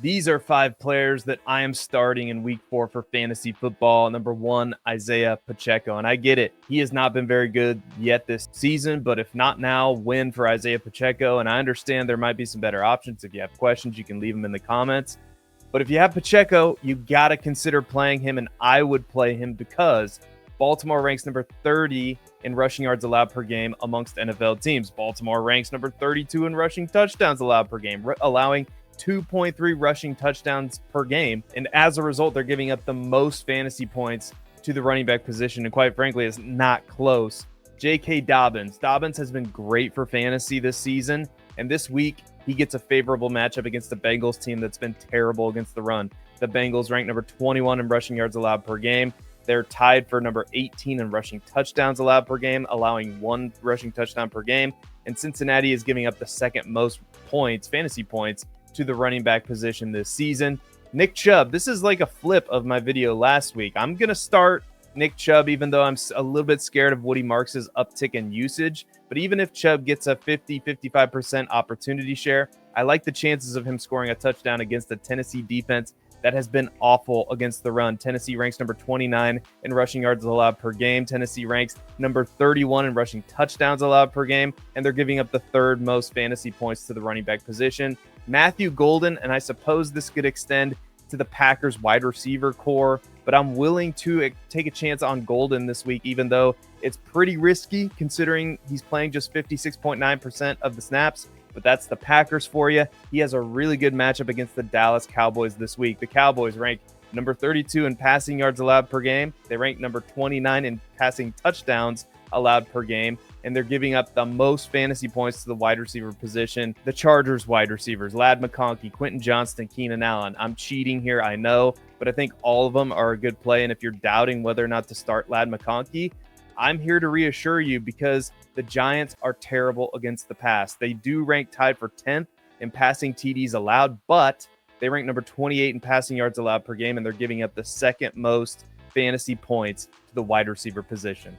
These are 5 players that I am starting in week 4 for fantasy football. Number 1, Isaiah Pacheco. And I get it. He has not been very good yet this season, but if not now, when for Isaiah Pacheco? And I understand there might be some better options. If you have questions, you can leave them in the comments. But if you have Pacheco, you got to consider playing him, and I would play him because Baltimore ranks number 30 in rushing yards allowed per game amongst NFL teams. Baltimore ranks number 32 in rushing touchdowns allowed per game, allowing 2.3 rushing touchdowns per game. And as a result, they're giving up the most fantasy points to the running back position. And quite frankly, it's not close. J.K. Dobbins. Dobbins has been great for fantasy this season. And this week, he gets a favorable matchup against the Bengals team that's been terrible against the run. The Bengals rank number 21 in rushing yards allowed per game. They're tied for number 18 in rushing touchdowns allowed per game, allowing 1 rushing touchdown per game. And Cincinnati is giving up the second most points, fantasy points, to the running back position this season. Nick Chubb, this is like a flip of my video last week. I'm going to start Nick Chubb, even though I'm a little bit scared of Woody Marks' uptick in usage. But even if Chubb gets a 50-55% opportunity share, I like the chances of him scoring a touchdown against the Tennessee defense that has been awful against the run. Tennessee ranks number 29 in rushing yards allowed per game. Tennessee ranks number 31 in rushing touchdowns allowed per game, and they're giving up the 3rd most fantasy points to the running back position. Matthew Golden, and I suppose this could extend to the Packers wide receiver core, but I'm willing to take a chance on Golden this week, even though it's pretty risky considering he's playing just 56.9% of the snaps. But that's the Packers for you. He has a really good matchup against the Dallas Cowboys this week. The Cowboys rank number 32 in passing yards allowed per game. They rank number 29 in passing touchdowns allowed per game, and they're giving up the most fantasy points to the wide receiver position. The Chargers wide receivers, Ladd McConkey, Quentin Johnston, Keenan Allen. I'm cheating here, I know, but I think all of them are a good play. And if you're doubting whether or not to start Ladd McConkey, I'm here to reassure you because the Giants are terrible against the pass. They do rank tied for 10th in passing TDs allowed, but they rank number 28 in passing yards allowed per game, and they're giving up the second most fantasy points to the wide receiver position.